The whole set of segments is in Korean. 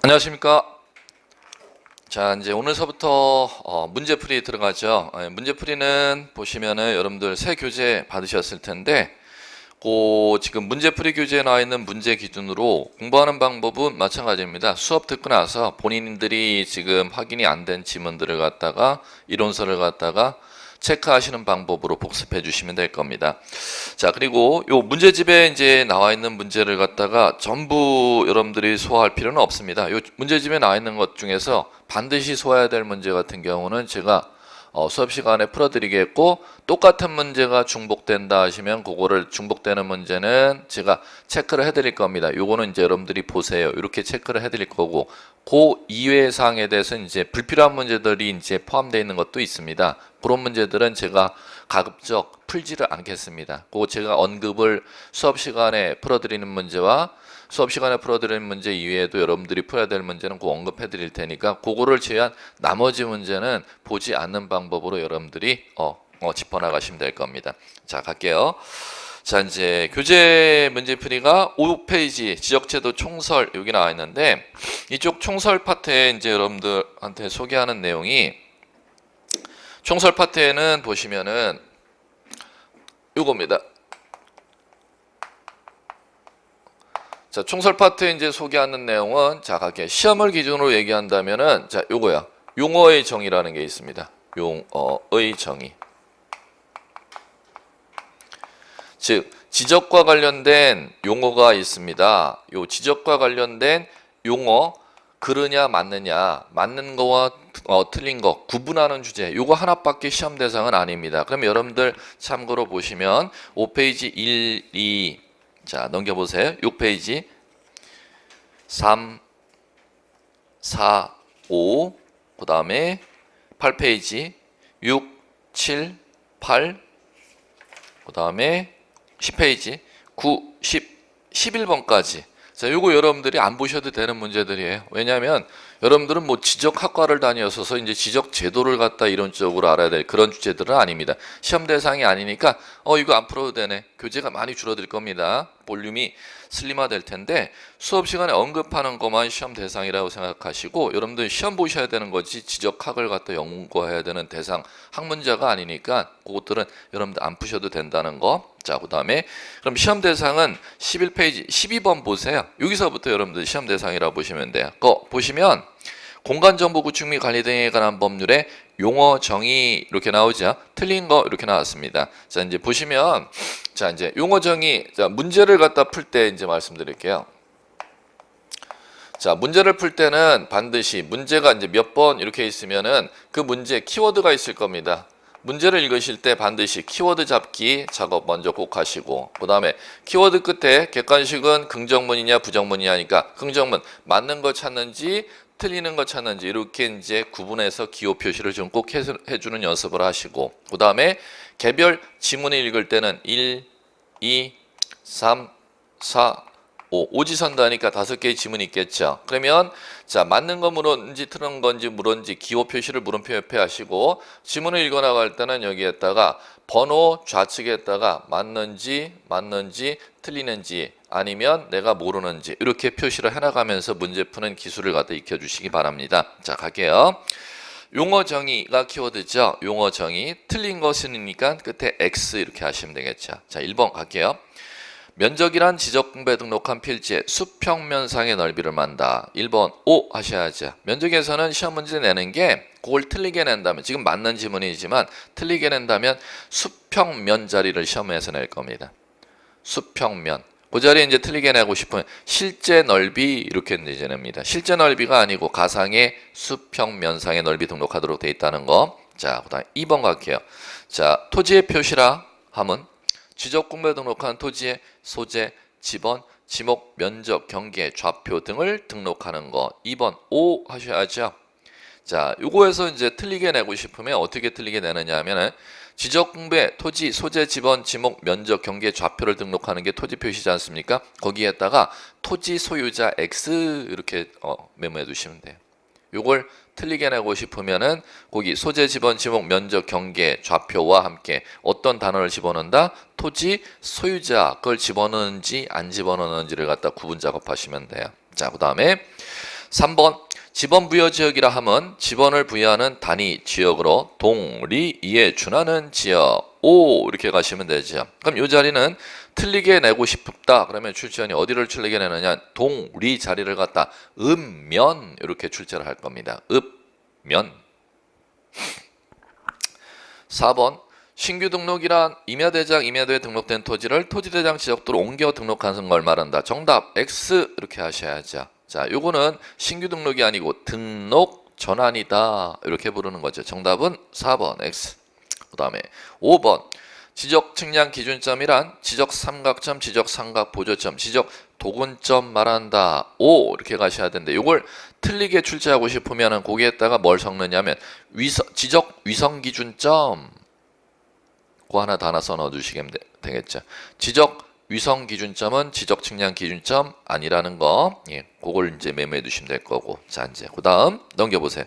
안녕하십니까. 자, 이제 오늘서부터 문제풀이 들어가죠. 문제풀이는 보시면은 여러분들 새 교재 받으셨을 텐데, 지금 문제풀이 교재에 나와 있는 문제 기준으로 공부하는 방법은 마찬가지입니다. 수업 듣고 나서 본인들이 지금 확인이 안 된 지문들을 갖다가 이론서를 갖다가 체크하시는 방법으로 복습해 주시면 될 겁니다. 자, 그리고 요 문제집에 이제 나와 있는 문제를 갖다가 전부 여러분들이 소화할 필요는 없습니다. 요 문제집에 나와 있는 것 중에서 반드시 소화해야 될 문제 같은 경우는 제가 수업 시간에 풀어드리겠고, 똑같은 문제가 중복된다 하시면 그거를 중복되는 문제는 제가 체크를 해드릴 겁니다. 요거는 이제 여러분들이 보세요. 이렇게 체크를 해드릴 거고, 그 이외의 사항에 대해서 이제 불필요한 문제들이 이제 포함되어 있는 것도 있습니다. 그런 문제들은 제가 가급적 풀지를 않겠습니다. 그거 제가 언급을 수업 시간에 풀어드리는 문제와 수업 시간에 풀어드리는 문제 이외에도 여러분들이 풀어야 될 문제는 그 언급해 드릴 테니까, 그거를 제한 나머지 문제는 보지 않는 방법으로 여러분들이 짚어나가시면 될 겁니다. 자, 갈게요. 자, 이제 교재 문제풀이가 5페이지 지적제도 총설 여기 나와 있는데, 이쪽 총설 파트에 이제 여러분들한테 소개하는 내용이, 총설 파트에는 보시면은 요겁니다. 자, 총설 파트에 이제 소개하는 내용은, 자, 갈게요. 시험을 기준으로 얘기한다면은, 자, 요거야. 용어의 정의라는 게 있습니다. 용어의 정의. 즉, 지적과 관련된 용어가 있습니다. 요 지적과 관련된 용어, 그르냐 맞느냐, 맞는 거와 틀린 거 구분하는 주제, 요거 하나밖에 시험 대상은 아닙니다. 그럼 여러분들 참고로 보시면 5페이지 1, 2, 자, 넘겨보세요. 6페이지 3, 4, 5, 그 다음에 8페이지 6, 7, 8, 그 다음에 10페이지 9, 10, 11번까지. 자, 요거 여러분들이 안 보셔도 되는 문제들이에요. 왜냐하면 여러분들은 뭐 지적학과를 다녀서 이제 지적 제도를 갖다 이론적으로 알아야 될 그런 주제들은 아닙니다. 시험 대상이 아니니까 이거 안 풀어도 되네. 교재가 많이 줄어들 겁니다. 볼륨이 슬림화 될 텐데, 수업 시간에 언급하는 것만 시험 대상이라고 생각하시고, 여러분들 시험 보셔야 되는 거지 지적학을 갖다 연구해야 되는 대상 학문자가 아니니까 그것들은 여러분들 안 푸셔도 된다는 거. 자, 그 다음에 그럼 시험 대상은 11페이지 12번 보세요. 여기서부터 여러분들 시험 대상이라고 보시면 돼요. 그거 보시면 공간정보 구축 및 관리 등에 관한 법률의 용어 정의 이렇게 나오죠. 틀린 거 이렇게 나왔습니다. 자, 이제 보시면, 자, 이제 용어 정의, 자, 문제를 갖다 풀 때 이제 말씀드릴게요. 자, 문제를 풀 때는 반드시 문제가 이제 몇 번 이렇게 있으면은 그 문제 키워드가 있을 겁니다. 문제를 읽으실 때 반드시 키워드 잡기 작업 먼저 꼭 하시고, 그 다음에 키워드 끝에 객관식은 긍정문이냐 부정문이냐니까 긍정문 맞는 거 찾는지 틀리는 거 찾는지 이렇게 이제 구분해서 기호 표시를 좀 꼭 해주는 연습을 하시고, 그 다음에 개별 지문을 읽을 때는 1, 2, 3, 4, 5, 오지선다니까 5개의 지문이 있겠죠. 그러면 자, 맞는 거 물었는지 틀린 건지 물었는지 기호 표시를 물음표 옆에 하시고, 지문을 읽어나갈 때는 여기에다가 번호 좌측에다가 맞는지 틀리는지 아니면 내가 모르는지 이렇게 표시를 해나가면서 문제 푸는 기술을 갖다 익혀주시기 바랍니다. 자, 갈게요. 용어 정의가 키워드죠. 용어 정의. 틀린 것이니까 끝에 X 이렇게 하시면 되겠죠. 자, 1번 갈게요. 면적이란 지적공부에 등록한 필지의 수평면상의 넓이를 만다. 1번 O 하셔야죠. 면적에서는 시험 문제 내는 게 그걸 틀리게 낸다면, 지금 맞는 지문이지만 틀리게 낸다면 수평면 자리를 시험에서 낼 겁니다. 수평면. 그 자리에 이제 틀리게 내고 싶으면 실제 넓이 이렇게 이제 냅니다. 실제 넓이가 아니고 가상의 수평면상의 넓이 등록하도록 되어 있다는 거. 자, 그 다음 2번 갈게요. 자, 토지의 표시라 함은 지적공부에 등록한 토지의 소재, 지번, 지목, 면적, 경계, 좌표 등을 등록하는 거. 2번 O 하셔야죠. 자, 요거에서 이제 틀리게 내고 싶으면 어떻게 틀리게 내느냐 하면은 지적공부에 토지, 소재, 지번, 지목, 면적, 경계, 좌표를 등록하는 게 토지 표시지 않습니까? 거기에다가 토지 소유자 X 이렇게 메모해 두시면 돼요. 요걸 틀리게 내고 싶으면은 거기 소재, 지번, 지목, 면적, 경계, 좌표와 함께 어떤 단어를 집어넣는다? 토지 소유자 그걸 집어넣는지 안 집어넣는지를 갖다 구분 작업하시면 돼요. 자, 그 다음에 3번 지번 부여 지역이라 함은 지번을 부여하는 단위 지역으로 동, 리, 이에 준하는 지역. 오 이렇게 가시면 되죠. 그럼 이 자리는 틀리게 내고 싶다. 그러면 출제원이 어디를 틀리게 내느냐? 동, 리 자리를 갖다 읍면 이렇게 출제를 할 겁니다. 읍면. 4번 신규 등록이란 임야대장, 임야도에 등록된 토지를 토지대장 지적도로 옮겨 등록하는 걸 말한다. 정답 X 이렇게 하셔야죠. 자, 요거는 신규 등록이 아니고 등록 전환이다. 이렇게 부르는 거죠. 정답은 4번 X. 그 다음에 5번 지적 측량 기준점이란 지적 삼각점, 지적 삼각 보조점, 지적 도근점 말한다. 오 이렇게 가셔야 되는데 요걸 틀리게 출제하고 싶으면 거기에다가 뭘 섞느냐면 지적 위성 기준점 그거 하나 다 하나 써 넣어주시면 되겠죠. 지적 위성 기준점은 지적 측량 기준점 아니라는 거, 예, 그걸 이제 메모해 두시면 될 거고. 자, 이제 그 다음 넘겨보세요.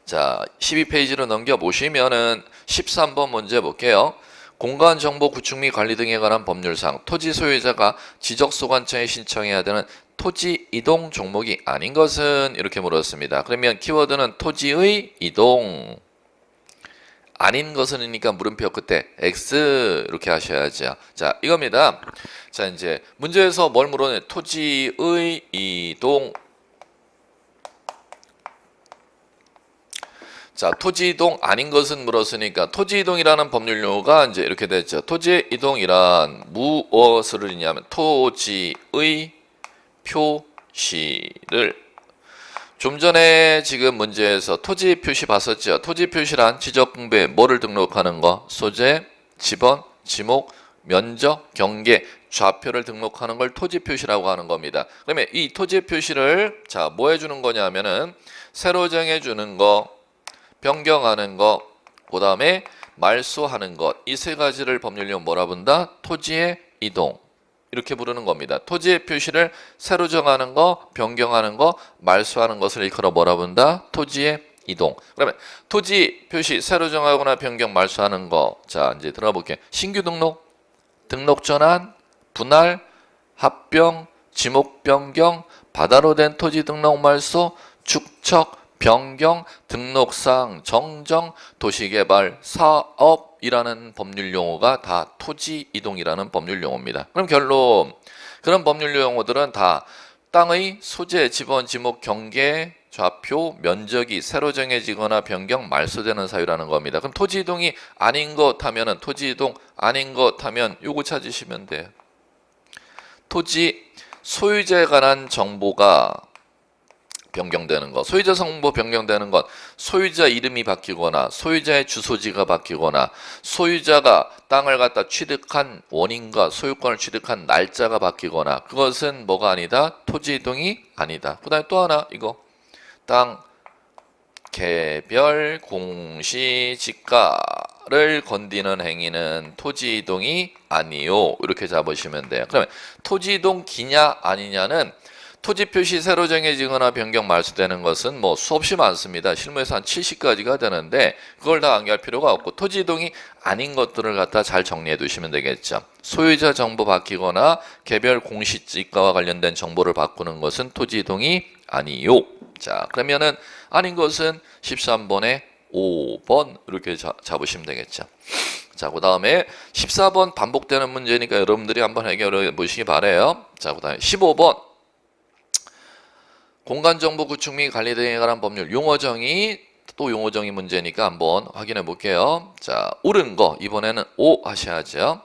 자, 12페이지로 넘겨보시면은 13번 문제 볼게요. 공간정보 구축 및 관리 등에 관한 법률상 토지 소유자가 지적소관청에 신청해야 되는 토지 이동 종목이 아닌 것은 이렇게 물었습니다. 그러면 키워드는 토지의 이동. 아닌 것은이니까 물음표 끝에 X 이렇게 하셔야죠. 자, 이겁니다. 자, 이제 문제에서 뭘 물어내? 토지의 이동. 자, 토지 이동 아닌 것은 물었으니까 토지 이동이라는 법률 용어가 이제 이렇게 됐죠. 토지 이동이란 무엇을 의미하면 토지의 표시를 좀 전에 지금 문제에서 토지 표시 봤었죠. 토지 표시란 지적 공부에 뭐를 등록하는 거? 소재, 지번, 지목, 면적, 경계, 좌표를 등록하는 걸 토지 표시라고 하는 겁니다. 그러면 이 토지 표시를 자, 뭐 해주는 거냐면은 새로 정해주는 거, 변경하는 거, 그 다음에 말소하는 것, 이 세 가지를 법률용 뭐라 본다? 토지의 이동. 이렇게 부르는 겁니다. 토지의 표시를 새로 정하는 거, 변경하는 거, 말소하는 것을 일컬어 뭐라 본다? 토지의 이동. 그러면 토지 표시 새로 정하거나 변경, 말소하는 거. 자, 이제 들어볼게요. 신규 등록, 등록 전환, 분할, 합병, 지목 변경, 바다로 된 토지 등록 말소, 축척, 변경, 등록상, 정정, 도시개발, 사업이라는 법률 용어가 다 토지 이동이라는 법률 용어입니다. 그럼 결론, 그런 법률 용어들은 다 땅의 소재, 지번, 지목, 경계, 좌표, 면적이 새로 정해지거나 변경, 말소되는 사유라는 겁니다. 그럼 토지 이동이 아닌 것 하면은 토지 이동 아닌 것 하면 요거 찾으시면 돼요. 토지 소유자에 관한 정보가 변경되는 것, 소유자 정보 변경되는 것, 소유자 이름이 바뀌거나 소유자의 주소지가 바뀌거나 소유자가 땅을 갖다 취득한 원인과 소유권을 취득한 날짜가 바뀌거나 그것은 뭐가 아니다? 토지 이동이 아니다. 그 다음에 또 하나 이거 땅 개별 공시지가를 건드리는 행위는 토지 이동이 아니요. 이렇게 잡으시면 돼요. 그러면 토지 이동 기냐 아니냐는 토지 표시 새로 정해지거나 변경 말소되는 것은 뭐 수없이 많습니다. 실무에서 한 70가지가 되는데 그걸 다 암기할 필요가 없고 토지 이동이 아닌 것들을 갖다 잘 정리해 두시면 되겠죠. 소유자 정보 바뀌거나 개별 공시지가와 관련된 정보를 바꾸는 것은 토지 이동이 아니요. 자, 그러면은 아닌 것은 13번에 5번 이렇게 잡으시면 되겠죠. 자, 그 다음에 14번 반복되는 문제니까 여러분들이 한번 해결해 보시기 바래요. 자, 그 다음에 15번 공간정보 구축 및 관리 등에 관한 법률 용어정의, 또 용어정의 문제니까 한번 확인해 볼게요. 자, 옳은 거 이번에는 O 하셔야죠.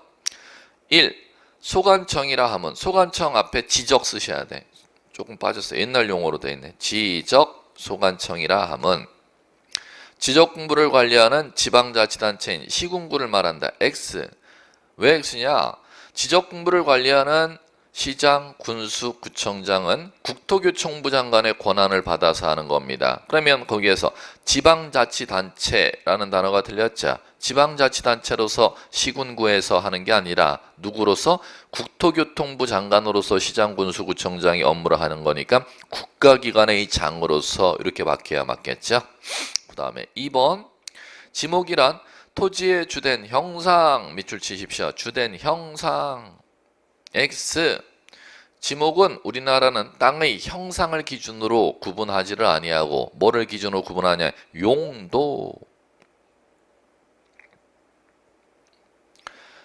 1. 소관청이라 하면 소관청 앞에 지적 쓰셔야 돼. 조금 빠졌어요. 옛날 용어로 되어 있네. 지적 소관청이라 하면 지적 공부를 관리하는 지방자치단체인 시군구를 말한다. X. 왜 X냐? 지적 공부를 관리하는 시장, 군수, 구청장은 국토교통부 장관의 권한을 받아서 하는 겁니다. 그러면 거기에서 지방자치단체라는 단어가 들렸죠. 지방자치단체로서 시군구에서 하는 게 아니라 누구로서? 국토교통부 장관으로서 시장, 군수, 구청장이 업무를 하는 거니까 국가기관의 장으로서 이렇게 바뀌어야 맞겠죠. 그 다음에 2번 지목이란 토지의 주된 형상 밑줄 치십시오. 주된 형상 X. 지목은 우리나라는 땅의 형상을 기준으로 구분하지를 아니하고 뭐를 기준으로 구분하냐? 용도.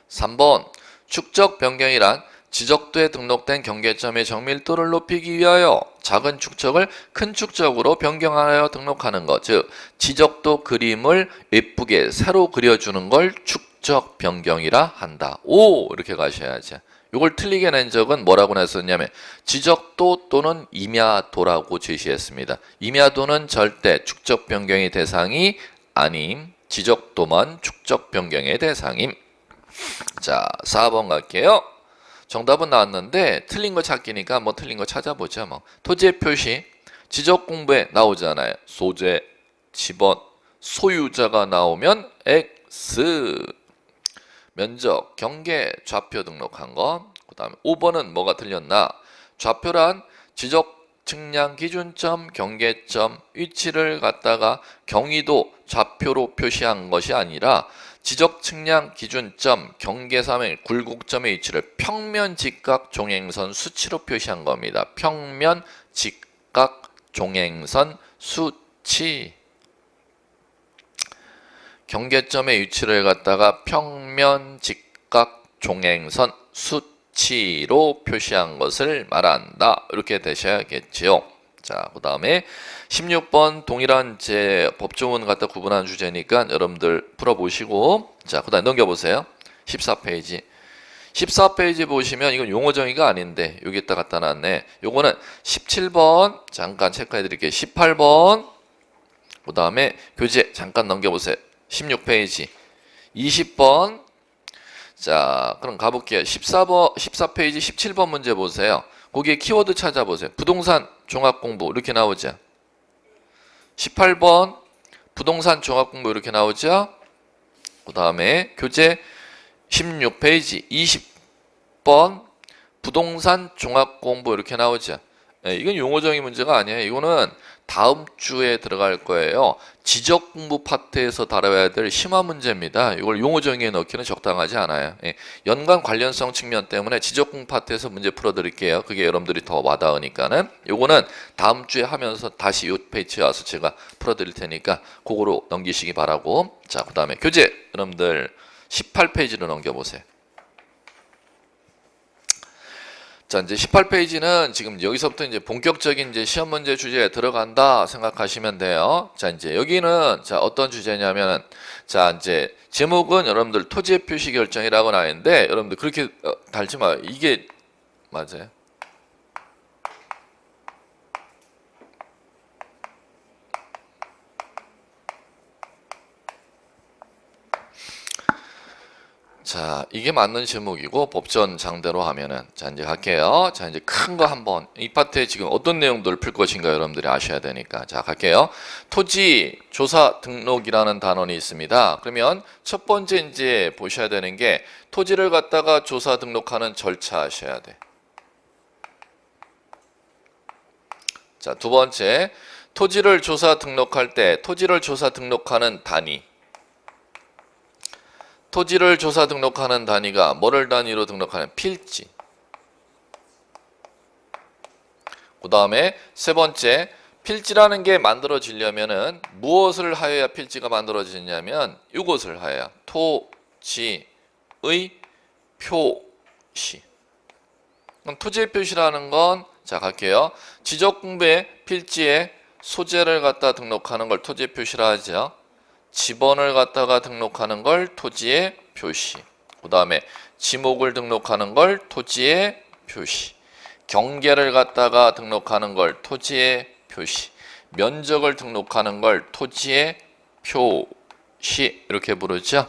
3번 축적 변경이란 지적도에 등록된 경계점의 정밀도를 높이기 위하여 작은 축적을 큰 축적으로 변경하여 등록하는 것. 즉 지적도 그림을 예쁘게 새로 그려주는 걸 축적 변경이라 한다. 오, 이렇게 가셔야지. 이걸 틀리게 낸 적은 뭐라고 냈었냐면 지적도 또는 임야도라고 제시했습니다. 임야도는 절대 축적 변경의 대상이 아님, 지적도만 축적 변경의 대상임. 자, 4번 갈게요. 정답은 나왔는데 틀린 거 찾기니까 뭐 틀린 거 찾아보자. 뭐 토지의 표시 지적 공부에 나오잖아요. 소재, 지번, 소유자가 나오면 X. 면적, 경계, 좌표 등록한 거. 그 다음에 5번은 뭐가 틀렸나? 좌표란 지적 측량 기준점, 경계점, 위치를 갖다가 경위도 좌표로 표시한 것이 아니라 지적 측량 기준점, 경계선의 굴곡점의 위치를 평면 직각 종행선 수치로 표시한 겁니다. 평면 직각 종행선 수치. 경계점의 위치를 갖다가 평면 직각 종행선 수치로 표시한 것을 말한다. 이렇게 되셔야겠지요. 자, 그 다음에 16번 동일한 법조문 갖다 구분한 주제니까 여러분들 풀어보시고, 자, 그 다음에 넘겨보세요. 14페이지. 14페이지 보시면 이건 용어 정의가 아닌데 여기에다 갖다 놨네. 요거는 17번 잠깐 체크해 드릴게요. 18번 그 다음에 교재 잠깐 넘겨보세요. 16페이지 20번. 자, 그럼 가볼게요. 14페이지 17번 문제 보세요. 거기에 키워드 찾아보세요. 부동산 종합공부 이렇게 나오죠. 18번 부동산 종합공부 이렇게 나오죠. 그 다음에 교재 16페이지 20번 부동산 종합공부 이렇게 나오죠. 이건 용어정의 문제가 아니에요. 이거는 다음 주에 들어갈 거예요. 지적공부 파트에서 다뤄야 될 심화 문제입니다. 이걸 용어정의에 넣기는 적당하지 않아요. 연관 관련성 측면 때문에 지적공부 파트에서 문제 풀어드릴게요. 그게 여러분들이 더 와닿으니까는. 요거는 다음 주에 하면서 다시 이 페이지에 와서 제가 풀어드릴 테니까 그거로 넘기시기 바라고. 자, 그 다음에 교재 여러분들 18페이지로 넘겨보세요. 자, 이제 18페이지는 지금 여기서부터 이제 본격적인 이제 시험 문제 주제에 들어간다 생각하시면 돼요. 자, 이제 여기는 자, 어떤 주제냐면은 자, 이제 제목은 여러분들 토지의 표시 결정이라고 나왔는데 여러분들 그렇게 달지 마요. 이게 맞아요. 자, 이게 맞는 제목이고 법전 장대로 하면은 자, 이제 갈게요. 자, 이제 큰 거 한번 이 파트에 지금 어떤 내용들을 풀 것인가 여러분들이 아셔야 되니까. 자, 갈게요. 토지 조사 등록이라는 단원이 있습니다. 그러면 첫 번째 이제 보셔야 되는 게 토지를 갖다가 조사 등록하는 절차 하셔야 돼. 자, 두 번째 토지를 조사 등록할 때 토지를 조사 등록하는 단위. 토지를 조사 등록하는 단위가 뭐를 단위로 등록하는 필지. 그 다음에 세 번째 필지라는 게 만들어지려면은 무엇을 하여야 필지가 만들어지냐면 이것을 하여야 토지의 표시. 그럼 토지의 표시라는 건 자 갈게요. 지적공부의 필지에 소재를 갖다 등록하는 걸 토지의 표시라 하죠. 지번을 갖다가 등록하는 걸 토지의 표시. 그 다음에 지목을 등록하는 걸 토지의 표시. 경계를 갖다가 등록하는 걸 토지의 표시. 면적을 등록하는 걸 토지의 표시. 이렇게 부르죠.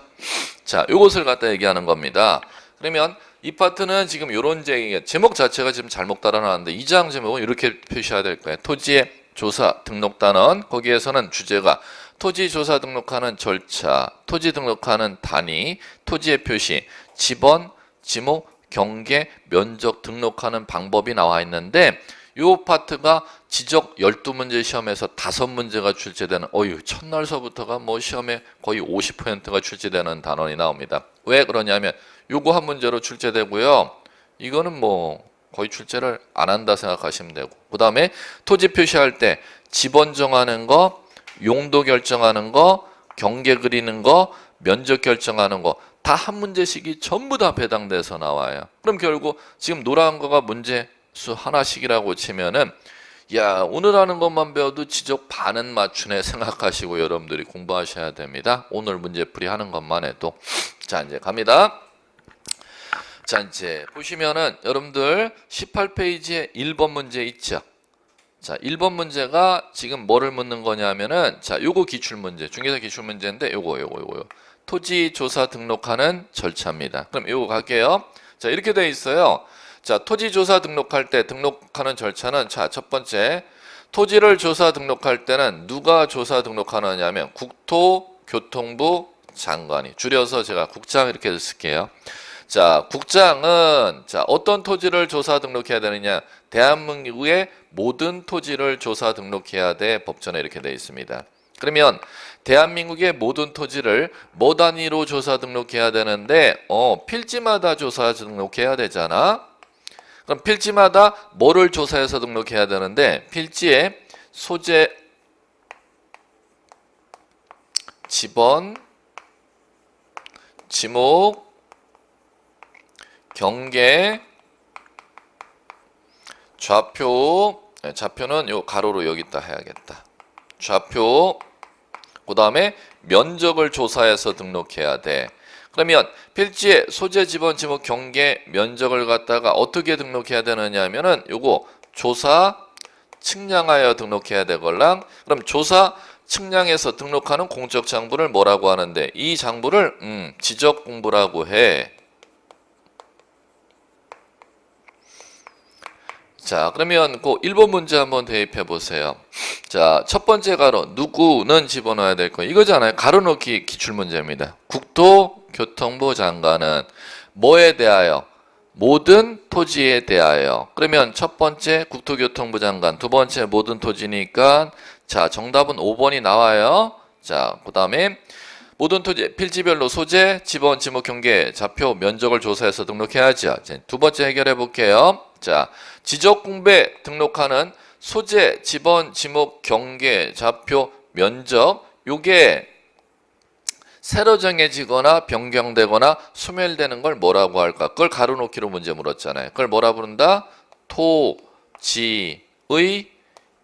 자, 요것을 갖다 얘기하는 겁니다. 그러면 이 파트는 지금 요런 제목 자체가 지금 잘못 따라나왔는데 2장 제목은 이렇게 표시해야 될 거예요. 토지의 조사 등록 단원. 거기에서는 주제가 토지 조사 등록하는 절차, 토지 등록하는 단위, 토지의 표시, 지번, 지목, 경계, 면적 등록하는 방법이 나와 있는데 이 파트가 지적 12문제 시험에서 5문제가 출제되는 첫날서부터가 뭐 시험에 거의 50%가 출제되는 단원이 나옵니다. 왜 그러냐면 요거 한 문제로 출제되고요. 이거는 뭐 거의 출제를 안 한다 생각하시면 되고, 그 다음에 토지 표시할 때 지번 정하는 거, 용도 결정하는 거, 경계 그리는 거, 면적 결정하는 거 다 한 문제씩이 전부 다 배당돼서 나와요. 그럼 결국 지금 노란 거가 문제수 하나씩이라고 치면은 야, 오늘 하는 것만 배워도 지적 반은 맞추네 생각하시고 여러분들이 공부하셔야 됩니다. 오늘 문제풀이 하는 것만 해도. 자, 이제 갑니다. 자, 이제 보시면은 여러분들 18페이지에 1번 문제 있죠. 자, 1번 문제가 지금 뭐를 묻는 거냐면은, 자, 요거 기출문제, 중개사 기출문제인데 요거. 토지 조사 등록하는 절차입니다. 그럼 요거 갈게요. 자, 이렇게 돼 있어요. 자, 토지 조사 등록할 때 등록하는 절차는, 자, 첫 번째, 토지를 조사 등록할 때는 누가 조사 등록하느냐 하면 국토교통부 장관이, 줄여서 제가 국장 이렇게 쓸게요. 자, 국장은, 자, 어떤 토지를 조사 등록해야 되느냐? 대한민국의 모든 토지를 조사 등록해야 돼. 법전에 이렇게 돼 있습니다. 그러면 대한민국의 모든 토지를 뭐 단위로 조사 등록해야 되는데, 필지마다 조사 등록해야 되잖아. 그럼 필지마다 뭐를 조사해서 등록해야 되는데, 필지에 소재, 지번, 지목, 경계, 좌표, 좌표는 요 가로로 여기다 해야겠다. 좌표, 그 다음에 면적을 조사해서 등록해야 돼. 그러면 필지에 소재, 지번, 지목, 경계, 면적을 갖다가 어떻게 등록해야 되느냐 하면은 요거 조사 측량하여 등록해야 되걸랑. 그럼 조사 측량해서 등록하는 공적 장부를 뭐라고 하는데, 이 장부를 지적 공부라고 해. 자, 그러면 그 1번 문제 한번 대입해 보세요. 자, 첫 번째 가로 누구는 집어넣어야 될 거예요. 이거잖아요. 가로 넣기 기출 문제입니다. 국토교통부 장관은 뭐에 대하여? 모든 토지에 대하여. 그러면 첫 번째 국토교통부 장관, 두 번째 모든 토지니까, 자, 정답은 5번이 나와요. 자, 그 다음에 모든 토지 필지별로 소재, 지번, 지목, 경계, 좌표, 면적을 조사해서 등록해야죠. 두 번째 해결해 볼게요. 자, 지적공부에 등록하는 소재, 지번, 지목, 경계, 좌표, 면적, 요게 새로 정해지거나 변경되거나 소멸되는 걸 뭐라고 할까? 그걸 가로놓기로 문제 물었잖아요. 그걸 뭐라 부른다? 토지의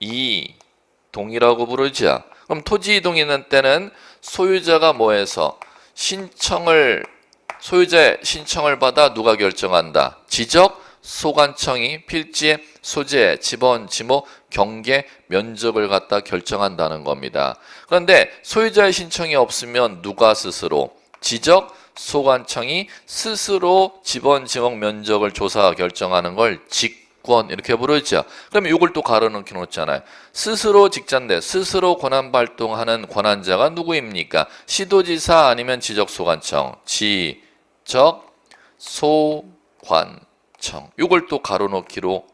이동이라고 부르죠. 그럼 토지 이동이 있는 때는 소유자가 뭐해서 소유자의 신청을 받아 누가 결정한다? 지적 소관청이 필지의 소재, 지번, 지목, 경계, 면적을 갖다 결정한다는 겁니다. 그런데 소유자의 신청이 없으면 누가 스스로? 지적 소관청이 스스로 지번, 지목, 면적을 조사 결정하는 걸 직권 이렇게 부르죠. 그러면 이걸 또 가로놓기 놓잖아요. 스스로 직자인데 스스로 권한 발동하는 권한자가 누구입니까? 시도지사 아니면 지적 소관청. 지적 소관 이걸 또 가로놓기로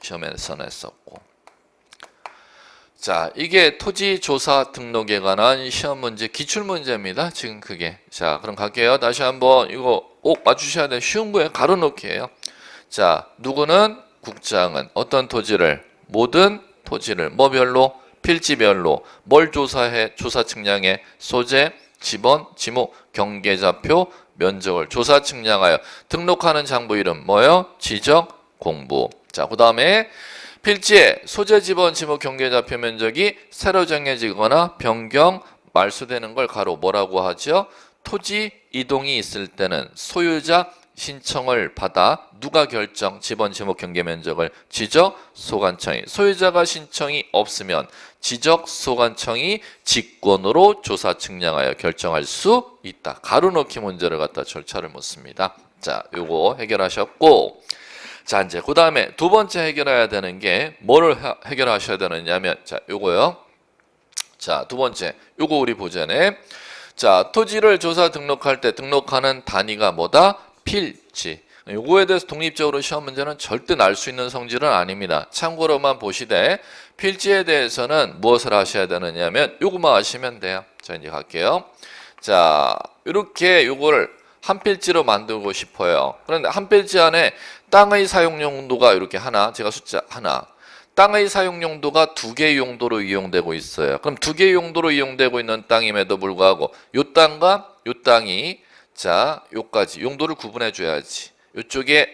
시험에서 냈었고. 자, 이게 토지조사 등록에 관한 시험 문제, 기출 문제입니다. 지금 그게. 자, 그럼 갈게요. 다시 한번 이거 꼭 맞추셔야 돼요. 쉬운 거예요. 가로놓기예요. 자, 누구는? 국장은 어떤 토지를? 모든 토지를 뭐별로? 필지별로. 뭘 조사해? 조사 측량해? 소재, 지번, 지목, 경계, 좌표, 면적을 조사 측량하여 등록하는 장부 이름 뭐요? 지적 공부. 자, 그 다음에 필지에 소재, 지번, 지목, 경계, 좌표, 면적이 새로 정해지거나 변경, 말소되는 걸 가로 뭐라고 하죠? 토지 이동이 있을 때는 소유자 신청을 받아 누가 결정? 지번, 지목, 경계, 면적을 지적 소관청이. 소유자가 신청이 없으면 지적 소관청이 직권으로 조사 측량하여 결정할 수 있다. 가로놓기 문제를 갖다 절차를 묻습니다. 자, 요거 해결하셨고, 자, 이제 그 다음에 두 번째 해결해야 되는 게 뭐를 해결하셔야 되느냐면, 자, 요거요. 자, 두 번째 요거 우리 보자네. 자, 토지를 조사 등록할 때 등록하는 단위가 뭐다? 필지. 요거에 대해서 독립적으로 시험 문제는 절대 날 수 있는 성질은 아닙니다. 참고로만 보시되 필지에 대해서는 무엇을 하셔야 되느냐면 요거만 아시면 돼요. 자, 이제 갈게요. 자, 이렇게 요거를 한 필지로 만들고 싶어요. 그런데 한 필지 안에 땅의 사용 용도가 이렇게 하나, 제가 숫자 하나, 땅의 사용 용도가 두 개의 용도로 이용되고 있어요. 그럼 두 개의 용도로 이용되고 있는 땅임에도 불구하고 요 땅과 요 땅이 자, 요까지 용도를 구분해 줘야지. 요쪽에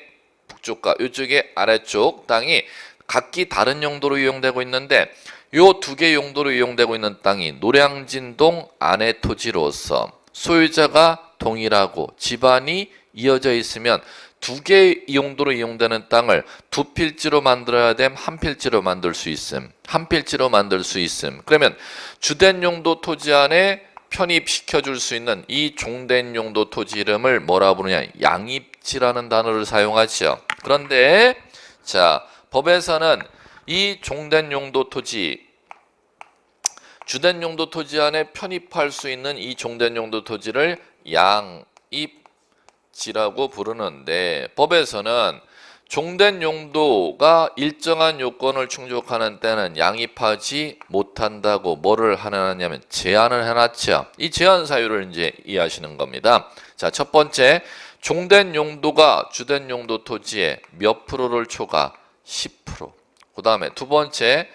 북쪽과 요쪽에 아래쪽 땅이 각기 다른 용도로 이용되고 있는데 요 두 개의 용도로 이용되고 있는 땅이 노량진동 안의 토지로서 소유자가 동일하고 집안이 이어져 있으면 두 개의 용도로 이용되는 땅을 두 필지로 만들어야 됨, 한 필지로 만들 수 있음. 한 필지로 만들 수 있음. 그러면 주된 용도 토지 안에 편입시켜 줄 수 있는 이 종된 용도 토지 이름을 뭐라 부르냐? 양입지라는 단어를 사용하죠. 그런데 자, 법에서는 이 종된 용도 토지, 주된 용도 토지 안에 편입할 수 있는 이 종된 용도 토지를 양입지라고 부르는데 법에서는 종된 용도가 일정한 요건을 충족하는 때는 양입하지 못한다고 뭐를 하냐면 제한을 해놨죠. 이 제한 사유를 이제 이해하시는 겁니다. 자, 첫 번째, 종된 용도가 주된 용도 토지의 몇 프로를 초과? 10%. 그 다음에 두 번째,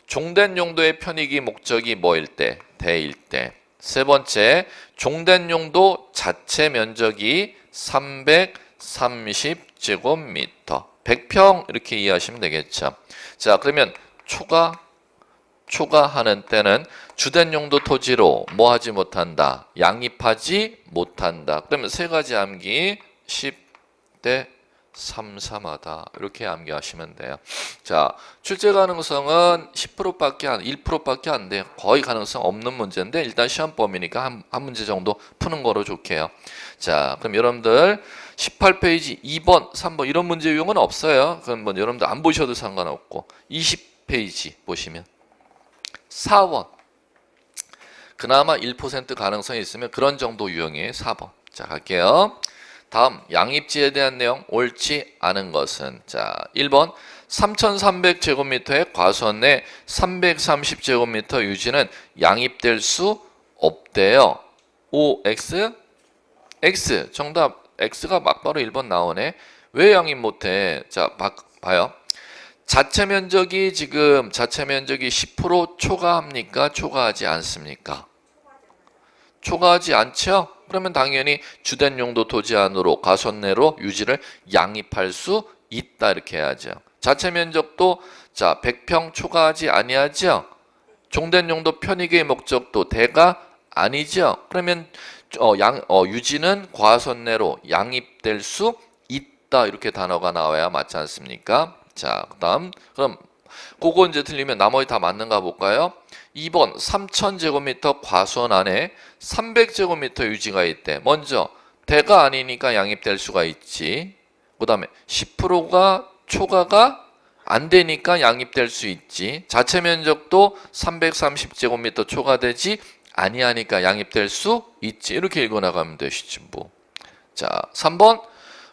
종된 용도의 편익이 목적이 뭐일 때? 대일 때. 세 번째, 종된 용도 자체 면적이 330제곱미터. 100평 이렇게 이해하시면 되겠죠. 자, 그러면 초과하는 때는 주된 용도 토지로 뭐 하지 못한다? 양입하지 못한다. 그러면 세 가지 암기 10대 3,3하다. 이렇게 암기하시면 돼요. 자, 출제 가능성은 10%밖에 1%밖에 안 돼요. 거의 가능성 없는 문제인데 일단 시험 범위니까 한 문제 정도 푸는 거로 좋게요. 자, 그럼 여러분들 18페이지 2번, 3번 이런 문제 유형은 없어요. 그럼 뭐 여러분들 안 보셔도 상관없고 20페이지 보시면 4번 그나마 1% 가능성이 있으면 그런 정도 유형이에요. 4번. 자, 갈게요. 다음 양입지에 대한 내용 옳지 않은 것은 자 1번 3,300제곱미터의 과수원 내 330제곱미터 유지는 양입될 수 없대요. OX X 정답 X가 막바로 1번 나오네. 왜 양입 못해? 자 봐요. 자체 면적이 지금 자체 면적이 10% 초과합니까? 초과하지 않습니까? 초과하지 않죠? 그러면 당연히 주된 용도 토지 안으로 과수원 내로 유지를 양입할 수 있다 이렇게 해야죠. 자체 면적도 자 100평 초과하지 아니하죠. 종된 용도 편익의 목적도 대가 아니죠. 그러면 유지는 과수원 내로 양입될 수 있다 이렇게 단어가 나와야 맞지 않습니까? 자, 그다음 그럼 그거 이제 틀리면 나머지 다 맞는가 볼까요? 2번 3,000제곱미터 과수원 안에 300제곱미터 유지가 있대. 먼저 대가 아니니까 양입될 수가 있지. 그 다음에 10%가 초과가 안 되니까 양입될 수 있지. 자체 면적도 330제곱미터 초과되지 아니하니까 양입될 수 있지. 이렇게 읽어나가면 되시지 뭐. 자, 3번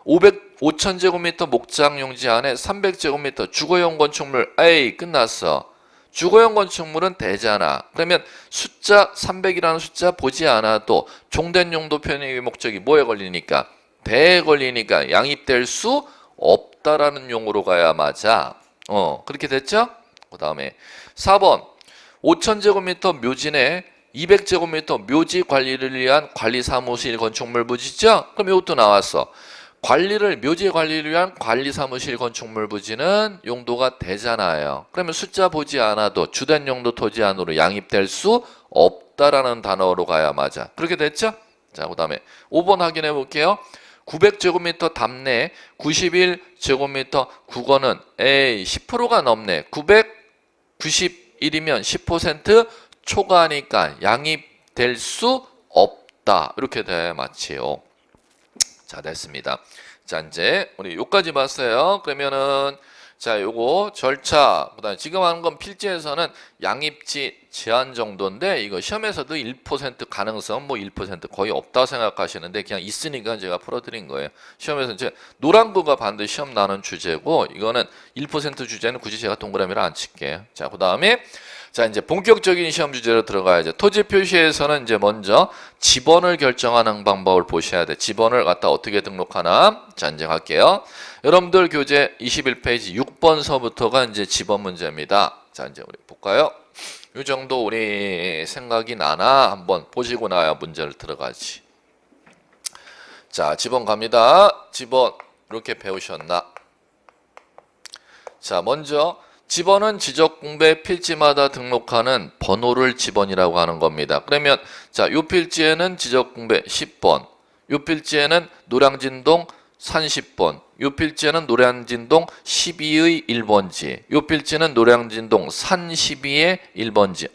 5,000제곱미터 목장 용지 안에 300제곱미터 주거용 건축물 A 끝났어. 주거용 건축물은 대잖아. 그러면 숫자 300이라는 숫자 보지 않아도 종된 용도 편익의 목적이 뭐에 걸리니까? 대에 걸리니까 양입될 수 없다라는 용어로 가야 맞아. 그렇게 됐죠? 그 다음에 4번 5,000제곱미터 묘진에 200제곱미터 묘지 관리를 위한 관리사무실 건축물 부지죠? 그럼 이것도 나왔어. 묘지 관리를 위한 관리사무실 건축물 부지는 용도가 되잖아요. 그러면 숫자 보지 않아도 주된 용도 토지 안으로 양입될 수 없다라는 단어로 가야 맞아. 그렇게 됐죠? 자, 그 다음에 5번 확인해 볼게요. 900제곱미터 담내 91제곱미터 국어는 10%가 넘네. 991이면 10% 초과하니까 양입될 수 없다. 이렇게 돼야 맞지요. 자, 됐습니다. 자, 이제 우리 요까지 봤어요. 그러면은 자, 요거 절차, 그다음에 지금 하는 건 필지에서는 양입지 제한 정도인데 이거 시험에서도 1% 가능성 뭐 1% 거의 없다고 생각하시는데 그냥 있으니까 제가 풀어드린 거예요. 시험에서 이제 노란 거가 반드시 시험 나는 주제고 이거는 1% 주제는 굳이 제가 동그라미를 안 칠게요. 자, 그다음에 자, 이제 본격적인 시험 주제로 들어가야죠. 토지 표시에서는 이제 먼저 지번을 결정하는 방법을 보셔야 돼. 지번을 갖다 어떻게 등록하나? 자, 이제 갈게요. 여러분들 교재 21페이지 6번서부터가 이제 지번 문제입니다. 자, 이제 우리 볼까요? 이 정도 우리 생각이 나나 한번 보시고 나야 문제를 들어가지. 자, 지번 갑니다. 지번 이렇게 배우셨나? 자, 먼저 지번은 지적공배 필지마다 등록하는 번호를 지번이라고 하는 겁니다. 그러면 자, 요 필지에는 지적공배 10번, 요 필지에는 노량진동 30번, 요 필지에는 노량진동 12의 1번지, 요 필지는 노량진동 산 12의 1번지.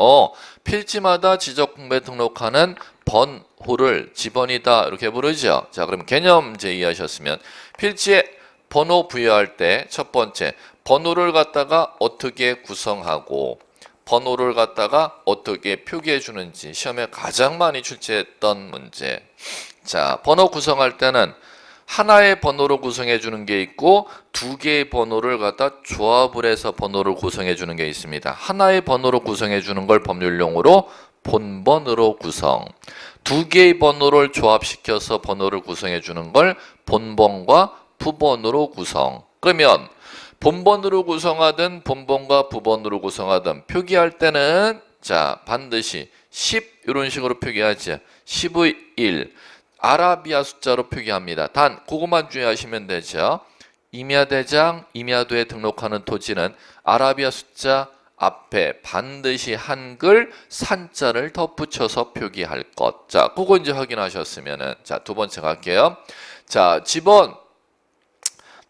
필지마다 지적공배 등록하는 번호를 지번이다 이렇게 부르죠. 자, 그럼 개념 이제 이해하셨으면 필지에 번호 부여할 때 첫 번째 번호를 갖다가 어떻게 구성하고 번호를 갖다가 어떻게 표기해 주는지 시험에 가장 많이 출제했던 문제. 자, 번호 구성할 때는 하나의 번호로 구성해 주는 게 있고 두 개의 번호를 갖다 조합을 해서 번호를 구성해 주는 게 있습니다. 하나의 번호로 구성해 주는 걸 법률용어로 본번으로 구성, 두 개의 번호를 조합시켜서 번호를 구성해 주는 걸 본번과 부번으로 구성. 그러면 본번으로 구성하든 본번과 부번으로 구성하든 표기할 때는 자, 반드시 10 이런 식으로 표기하지. 10의 1 아라비아 숫자로 표기합니다. 단 그것만 주의하시면 되죠. 임야대장, 임야도에 등록하는 토지는 아라비아 숫자 앞에 반드시 한글 산자를 덧붙여서 표기할 것. 자, 그거 이제 확인하셨으면은 자, 두 번째 갈게요. 자, 지번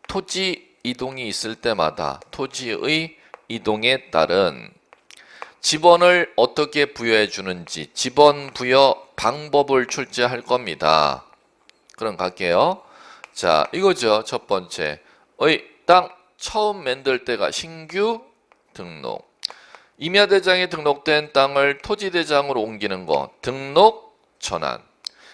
토지 이동이 있을 때마다 토지의 이동에 따른 지번을 어떻게 부여해 주는지 지번 부여 방법을 출제할 겁니다. 그럼 갈게요. 자, 이거죠. 첫 번째. 땅 처음 만들 때가 신규 등록. 임야대장에 등록된 땅을 토지대장으로 옮기는 거. 등록 전환.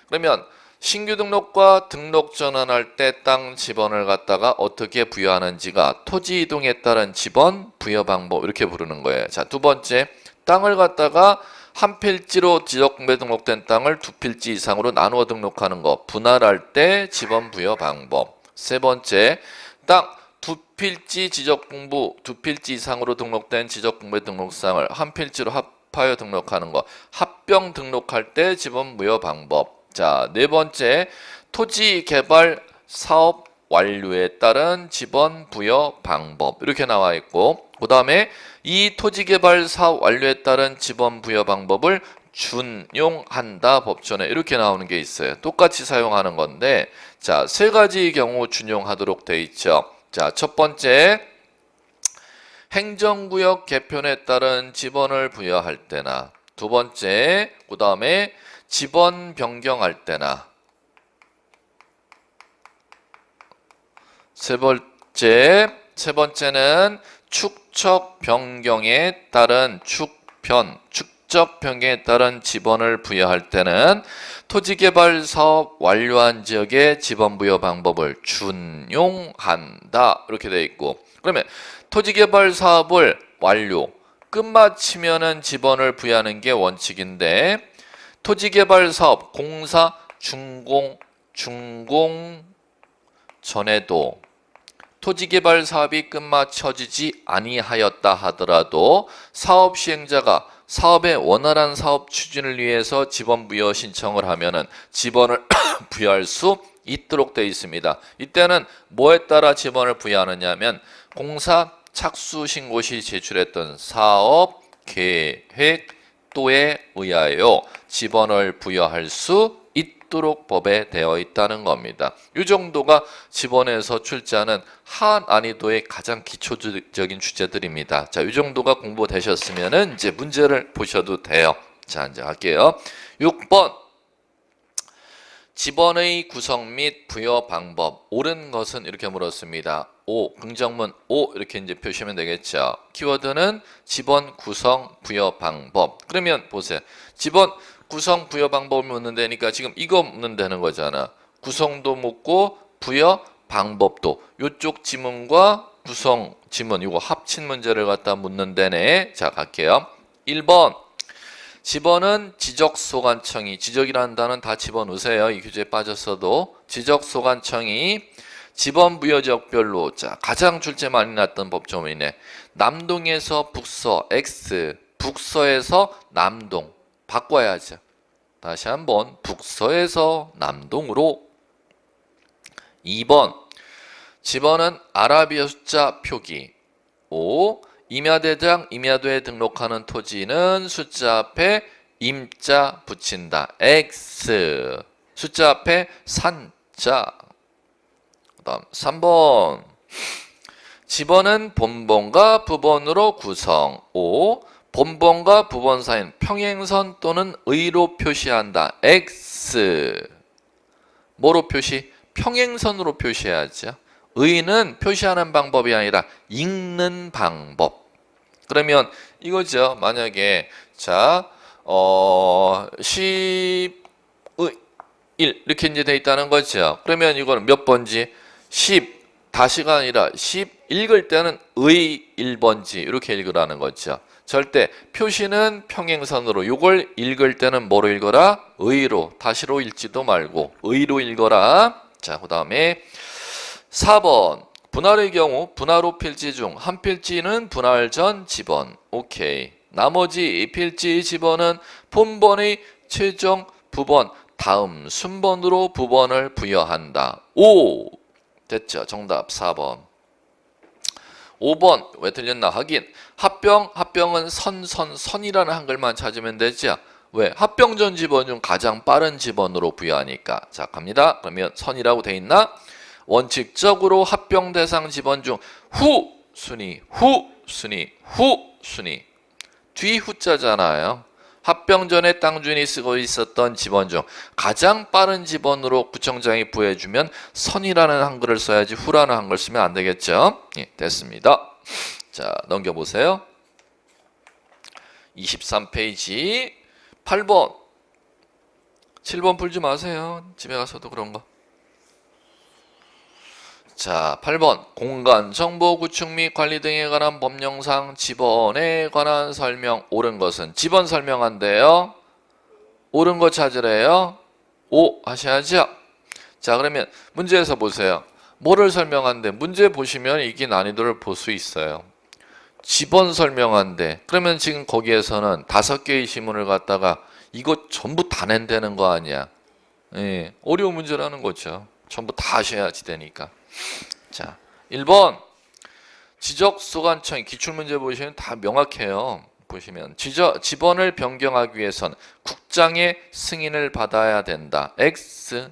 그러면 신규 등록과 등록 전환할 때 땅 지번을 갖다가 어떻게 부여하는지가 토지 이동에 따른 지번 부여 방법 이렇게 부르는 거예요. 자, 두 번째, 땅을 갖다가 한 필지로 지적공배 등록된 땅을 두 필지 이상으로 나누어 등록하는 거 분할할 때 지번 부여 방법. 세 번째, 땅 두 필지 지적공부 두 필지 이상으로 등록된 지적공배 등록상을 한 필지로 합하여 등록하는 거 합병 등록할 때 지번 부여 방법. 자, 네 번째, 토지 개발 사업 완료에 따른 지번 부여 방법 이렇게 나와 있고, 그 다음에 이 토지 개발 사업 완료에 따른 지번 부여 방법을 준용한다 법전에 이렇게 나오는 게 있어요. 똑같이 사용하는 건데, 자, 세 가지 경우 준용하도록 돼 있죠. 자, 첫 번째, 행정구역 개편에 따른 지번을 부여할 때나, 두 번째, 그 다음에 지번 변경할 때나, 세 번째는 축척 변경에 따른 축적 변경에 따른 지번을 부여할 때는 토지개발 사업 완료한 지역의 지번 부여 방법을 준용한다 이렇게 되어 있고, 그러면 토지개발 사업을 완료 끝마치면은 지번을 부여하는 게 원칙인데, 토지개발 사업 공사 준공 전에도 토지개발 사업이 끝마쳐지지 아니하였다 하더라도 사업 시행자가 사업의 원활한 사업 추진을 위해서 지번 부여 신청을 하면은 지번을 부여할 수 있도록 되어 있습니다. 이때는 뭐에 따라 지번을 부여하느냐 하면 공사 착수 신고 시 제출했던 사업 계획도에 의하여 지번을 부여할 수 있도록 법에 되어 있다는 겁니다. 이 정도가 지번에서 출제하는 하한 난이도의 가장 기초적인 주제들입니다. 자, 이 정도가 공부되셨으면은 이제 문제를 보셔도 돼요. 자, 이제 할게요. 6번. 지번의 구성 및 부여 방법. 옳은 것은 이렇게 물었습니다. 오, 긍정문 오 이렇게 이제 표시하면 되겠죠. 키워드는 지번 구성 부여 방법. 그러면 보세요. 지번 구성 부여 방법을 묻는다니까 지금 이거 묻는다는 거잖아. 구성도 묻고 부여 방법도. 요쪽 지문과 구성 지문 이거 합친 문제를 갖다 묻는다네. 자, 갈게요. 1번 집어는 지적소관청이, 지적이라는 단어는 다 집어넣으세요. 이 교재에 빠졌어도. 지적소관청이 지번부여지역별로 자 가장 출제 많이 났던 법조문이네. 남동에서 북서 X, 북서에서 남동 바꿔야죠. 다시 한번 북서에서 남동으로. 2번 집어는 아라비아 숫자 표기. 5. 임야대장, 임야도에 등록하는 토지는 숫자 앞에 임자 붙인다. X. 숫자 앞에 산자. 그 다음 3번 집어는 본번과 부번으로 구성. 5. 본번과 부번 사이는 평행선 또는 의로 표시한다. X. 뭐로 표시? 평행선으로 표시해야죠. 의는 표시하는 방법이 아니라 읽는 방법. 그러면 이거죠. 만약에 자 11 이렇게 이제 돼 있다는 거죠. 그러면 이거는 몇 번지? 10 다시가 아니라 10 읽을 때는 의 1번지 이렇게 읽으라는 거죠. 절대 표시는 평행선으로, 이걸 읽을 때는 뭐로 읽어라? 의로, 다시로 읽지도 말고 의로 읽어라. 자, 그 다음에 4번 분할의 경우 분할 후 필지 중 한 필지는 분할 전 지번. 오케이. 나머지 필지 지번은 본번의 최종 부번 다음 순번으로 부번을 부여한다. 오! 됐죠. 정답 4번. 5번 왜 틀렸나 확인. 합병은 선이라는 한글만 찾으면 되죠. 왜? 합병 전 지번 중 가장 빠른 지번으로 부여하니까. 자, 갑니다. 그러면 선이라고 돼 있나? 원칙적으로 합병 대상 지번 중 후 순위 뒤 후자잖아요. 합병 전에 땅 주인이 쓰고 있었던 지번 중 가장 빠른 지번으로 구청장이 부여해주면 선이라는 한글을 써야지 후라는 한글 쓰면 안 되겠죠. 예, 됐습니다. 자, 넘겨보세요. 23페이지 8번 7번 풀지 마세요. 집에 가서도 그런 거. 자, 8번 공간, 정보, 구축 및 관리 등에 관한 법령상 지번에 관한 설명. 옳은 것은 지번 설명한대요. 옳은 거 찾으래요. 오 하셔야죠. 자, 그러면 문제에서 보세요. 뭐를 설명한대? 문제 보시면 이게 난이도를 볼 수 있어요. 지번 설명한대. 그러면 지금 거기에서는 5개의 지문을 갖다가 이거 전부 다 낸다는 거 아니야. 예, 어려운 문제라는 거죠. 전부 다 하셔야지 되니까. 자, 1번 지적소관청이 기출문제 보시면 다 명확해요. 보시면 지번을 변경하기 위해선 국장의 승인을 받아야 된다. X.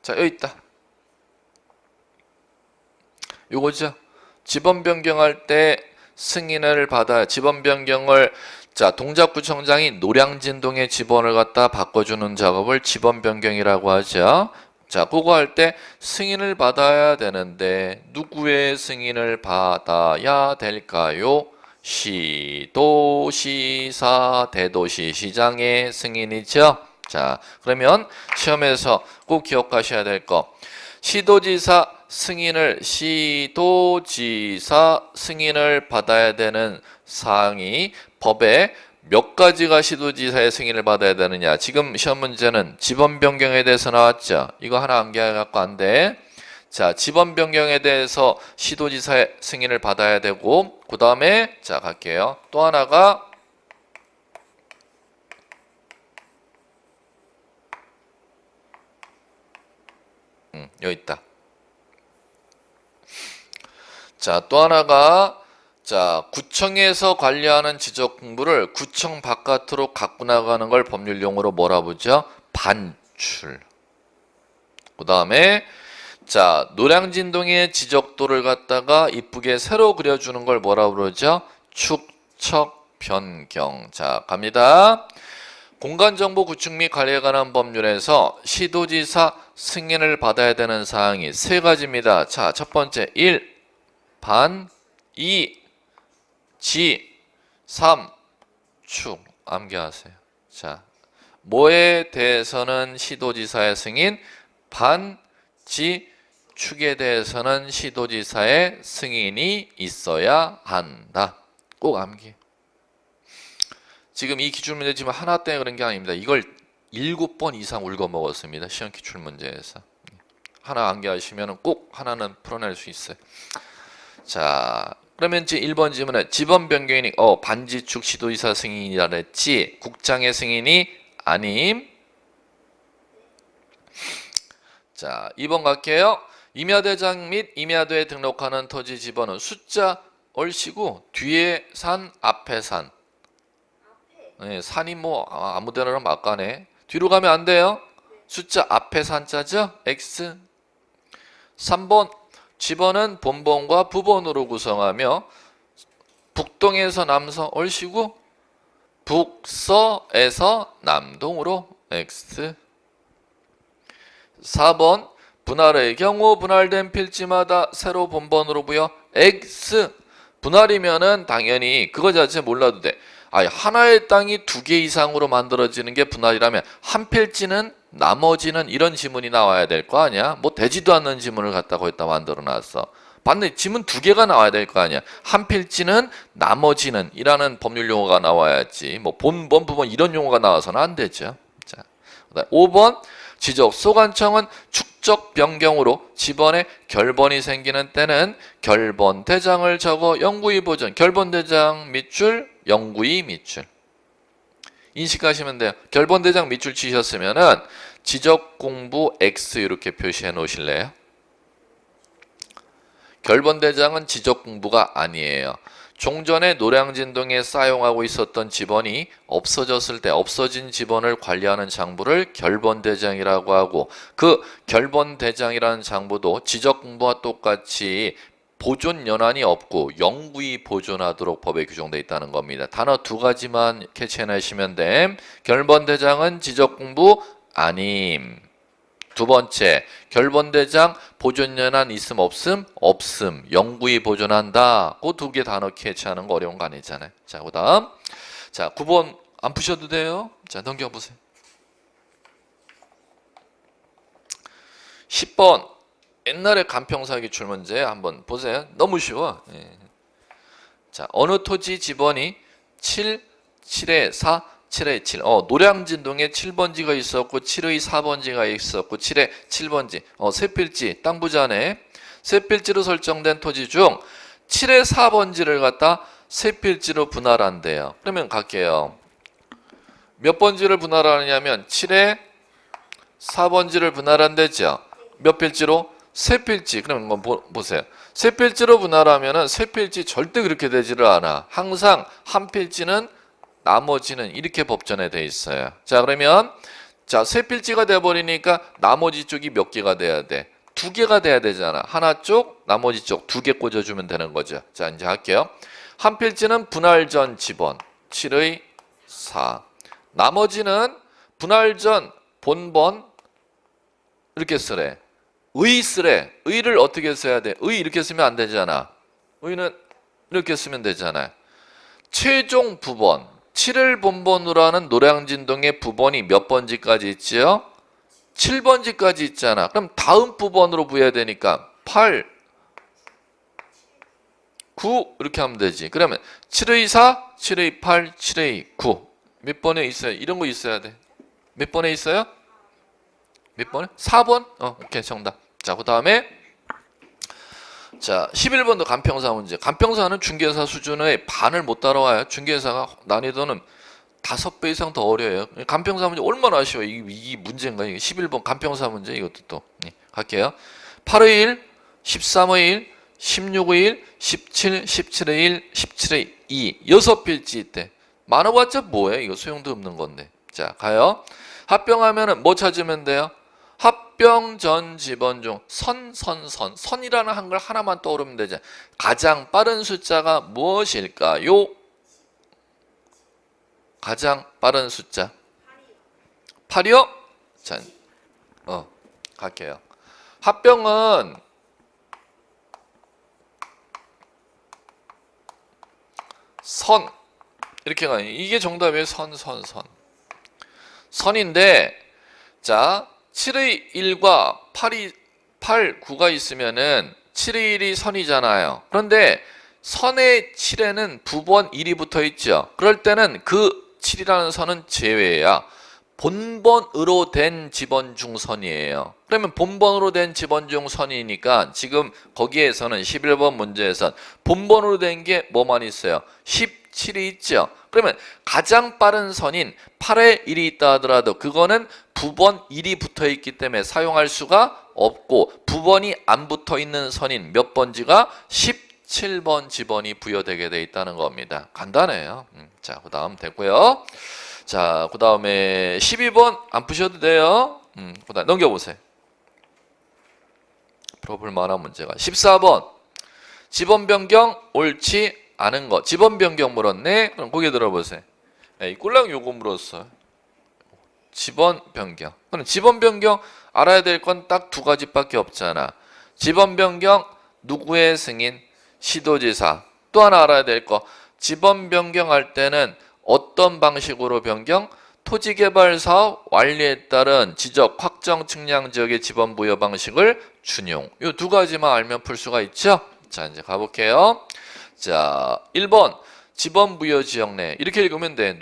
자, 여기 있다. 요거죠. 지번 변경할 때 승인을 받아야, 지번 변경을 자, 동작구청장이 노량진동의 지번을 갖다 바꿔주는 작업을 지번 변경이라고 하죠. 자, 그거 할 때 승인을 받아야 되는데 누구의 승인을 받아야 될까요? 시도시사 대도시시장의 승인이죠. 자, 그러면 시험에서 꼭 기억하셔야 될 거. 시도지사 승인을 받아야 되는 사항이 법에 몇 가지가 시도지사의 승인을 받아야 되느냐. 지금 시험 문제는 지번 변경에 대해서 나왔죠. 이거 하나 암기해갖고 안 돼. 자, 지번 변경에 대해서 시도지사의 승인을 받아야 되고, 그 다음에 자 갈게요. 또 하나가 여기 있다. 자, 또 하나가 자, 구청에서 관리하는 지적 공부를 구청 바깥으로 갖고 나가는 걸 법률용어로 뭐라 부르죠? 반출. 그 다음에 자, 노량진동의 지적도를 갖다가 이쁘게 새로 그려주는 걸 뭐라 부르죠? 축척 변경. 자, 갑니다. 공간정보 구축 및 관리에 관한 법률에서 시도지사 승인을 받아야 되는 사항이 3가지입니다. 자, 첫 번째 1. 반 2. 지 3. 축. 암기하세요. 자, 뭐에 대해서는 시도지사의 승인, 반, 지, 축에 대해서는 시도지사의 승인이 있어야 한다. 꼭 암기. 지금 이 기출문제 지금 하나 때문에 그런 게 아닙니다. 이걸 7번 이상 울고 먹었습니다. 시험 기출문제에서. 하나 암기하시면 꼭 하나는 풀어낼 수 있어요. 자, 그러면 이제 1번 질문에 지번 변경이니 반지축 시도의사 승인이라 그랬지 국장의 승인이 아님. 자, 2번 갈게요. 임야대장 및 임야도에 등록하는 토지 지번은 숫자 얼씨구 뒤에 산 앞에 산. 네, 산이 뭐 아무데나 막 가네. 뒤로 가면 안 돼요. 숫자 앞에 산자죠. X. 3번 지번은 본번과 부번으로 구성하며 북동에서 남서 얼씨구 북서에서 남동으로 X. 4번 분할의 경우 분할된 필지마다 새로 본번으로 부여 X. 분할이면은 당연히 그거 자체 몰라도 돼. 하나의 땅이 2개 이상으로 만들어지는 게 분할이라면 한 필지는 나머지는 이런 지문이 나와야 될 거 아니야. 뭐 되지도 않는 지문을 갖다가 여기다 만들어 놨어. 반대 지문 2개가 나와야 될 거 아니야. 한 필지는 나머지는 이라는 법률 용어가 나와야지. 뭐 본번 부번 이런 용어가 나와서는 안 되죠. 자, 5번 지적 소관청은 축적 변경으로 지번에 결번이 생기는 때는 결번대장을 적어 영구히 보존. 결번대장 밑줄 영구히 밑줄 인식하시면 돼요. 결번대장 밑줄 치셨으면은 지적공부 X 이렇게 표시해 놓으실래요? 결번대장은 지적공부가 아니에요. 종전에 노량진동에 사용하고 있었던 지번이 없어졌을 때 없어진 지번을 관리하는 장부를 결번대장이라고 하고 그 결번대장이라는 장부도 지적공부와 똑같이 보존 연한이 없고 영구히 보존하도록 법에 규정되어 있다는 겁니다. 단어 2가지만 캐치해내시면 됨. 결번대장은 지적공부 아님. 2번째, 결번대장 보존연한 있음 없음? 없음. 영구히 보존한다. 그 2개 단어 캐치하는 거 어려운 거 아니잖아요. 자, 그 다음. 자, 9번 안 푸셔도 돼요. 자, 넘겨보세요. 10번. 옛날에 간평사 기출문제 한번 보세요. 너무 쉬워. 예. 자, 어느 토지 지번이 7, 7의 4, 7의 7. 노량진동에 7번지가 있었고 7의 4번지가 있었고 7의 7번지. 세 필지 땅 부자네. 세 필지로 설정된 토지 중 7의 4번지를 갖다 세 필지로 분할한대요. 그러면 갈게요. 몇 번지를 분할하느냐면 7의 4번지를 분할한대죠. 몇 필지로? 세 필지. 그럼 한번 보세요. 세 필지로 분할하면은 세 필지 절대 그렇게 되지를 않아. 항상 한 필지는 나머지는 이렇게 법전에 돼 있어요. 자, 그러면 자, 세 필지가 돼 버리니까 나머지 쪽이 몇 개가 돼야 돼? 2개가 돼야 되잖아. 하나 쪽, 나머지 쪽 2개 꽂아 주면 되는 거죠. 자, 이제 할게요. 한 필지는 분할 전 지번 7의 4. 나머지는 분할 전 본번 이렇게 쓰래. 의 쓰래. 의를 어떻게 써야 돼? 의 이렇게 쓰면 안 되잖아. 의는 이렇게 쓰면 되잖아요. 최종 부번 7을 본번으로 하는 노량진동의 부번이 몇 번지까지 있지요? 7번지까지 있잖아. 그럼 다음 부번으로 부여해야 되니까 8, 9 이렇게 하면 되지. 그러면 7의 4, 7의 8, 7의 9 몇 번에 있어요? 이런 거 있어야 돼. 몇 번에 있어요? 몇 번에? 4번? 오케이 정답. 자, 그 다음에 자 11번도 간평사 문제. 간평사는 중개사 수준의 반을 못 따라와요. 중개사가 난이도는 5배 이상 더 어려워요. 간평사 문제 얼마나 아쉬워요. 이 문제인가? 이게 11번 간평사 문제 이것도 또 갈게요. 8의 1, 13의 1, 16의 1, 17, 17의 1, 17의 2 6필지 있대. 많아봤자 뭐예요? 이거 소용도 없는 건데. 자, 가요. 합병하면은 뭐 찾으면 돼요? 합병 전 지번 중 선이라는 한글 하나만 떠오르면 되죠. 가장 빠른 숫자가 무엇일까요? 가장 빠른 숫자 8이요? 자, 갈게요. 합병은 선 이렇게 가요. 이게 정답이에요. 선인데 자 7의 1과 8, 9가 있으면은 7의 1이 선이잖아요. 그런데 선의 7에는 부번 1이 붙어 있죠. 그럴 때는 그 7이라는 선은 제외야. 본번으로 된 지번중선이에요. 그러면 본번으로 된 지번중선이니까 지금 거기에서는 11번 문제에선 본번으로 된 게 뭐만 있어요? 17이 있죠. 그러면 가장 빠른 선인 8의 1이 있다 하더라도 그거는 부번 1이 붙어 있기 때문에 사용할 수가 없고, 부번이 안 붙어 있는 선인 몇 번지가 17번 지번이 부여되게 돼 있다는 겁니다. 간단해요. 자, 그 다음 됐고요. 자, 그 다음에 12번 안 푸셔도 돼요. 그 다음 넘겨보세요. 풀어볼 만한 문제가 14번 지번 변경 옳지 않은 거. 지번 변경 물었네. 그럼 고개 들어보세요. 이 꼴랑 요거 물었어요. 지번 변경. 그럼 지번 변경 알아야 될 건 딱 두 가지밖에 없잖아. 지번 변경 누구의 승인? 시도지사. 또 하나 알아야 될 거. 지번 변경할 때는 어떤 방식으로 변경? 토지개발사업 완료에 따른 지적 확정 측량 지역의 지번 부여 방식을 준용. 이 두 가지만 알면 풀 수가 있죠. 자, 이제 가볼게요. 자, 1번 지번 부여 지역 내 이렇게 읽으면 돼.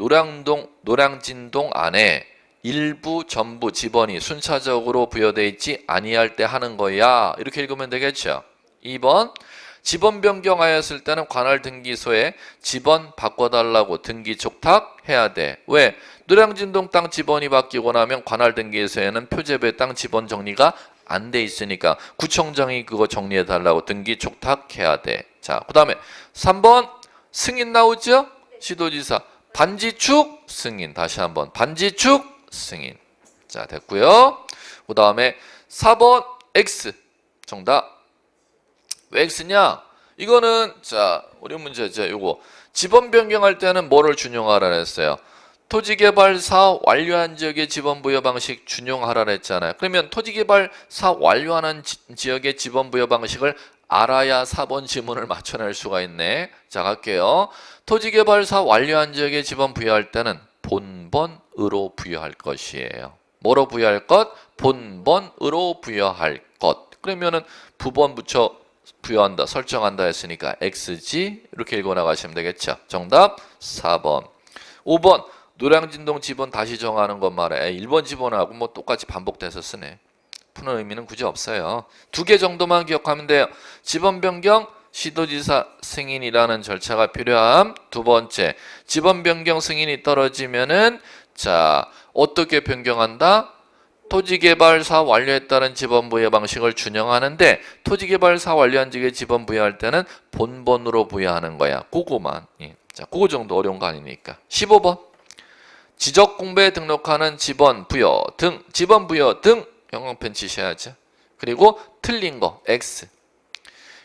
노량진동 안에 일부 전부 지번이 순차적으로 부여돼 있지 아니할 때 하는 거야. 이렇게 읽으면 되겠죠. 2번 지번 변경하였을 때는 관할 등기소에 지번 바꿔달라고 등기 촉탁해야 돼. 왜? 노량진동 땅 지번이 바뀌고 나면 관할 등기소에는 표제부의 땅 지번 정리가 안 돼 있으니까 구청장이 그거 정리해달라고 등기 촉탁해야 돼. 자, 그 다음에 3번 승인 나오죠? 시도지사 반지축 승인. 다시 한번 반지축 승인. 자, 됐고요. 그 다음에 4번 X 정답. 왜 X냐? 이거는 자, 어려운 문제죠. 요거 지번 변경할 때는 뭐를 준용하라 했어요? 토지개발 사업 완료한 지역의 지번 부여 방식 준용하라 했잖아요. 그러면 토지개발 사업 완료하는 지역의 지번 부여 방식을 알아야 4번 지문을 맞춰낼 수가 있네. 자, 갈게요. 토지개발 사업 완료한 지역의 지번 부여할 때는 본번으로 부여할 것이에요. 뭐로 부여할 것? 본번으로 부여할 것. 그러면은 부번 붙여 부여한다, 설정한다 했으니까 XG 이렇게 읽어 나가시면 되겠죠. 정답 4번. 5번 노량진동 지번 다시 정하는 것 말해. 1번 지번하고 뭐 똑같이 반복돼서 쓰네. 푸는 의미는 굳이 없어요. 두 개 정도만 기억하면 돼요. 지번 변경 시도지사 승인이라는 절차가 필요함. 두 번째, 지번 변경 승인이 떨어지면은 자, 어떻게 변경한다? 토지개발 사업 완료에 따른 지번 부여 방식을 준용하는데, 토지개발 사업 완료한 지역에 지번 부여할 때는 본번으로 부여하는 거야. 그거만. 자, 그거 정도 어려운 거 아니니까. 15번. 지적 공부에 등록하는 지번 부여 등, 지번 부여 등 형광펜 치셔야죠. 그리고 틀린 거 X.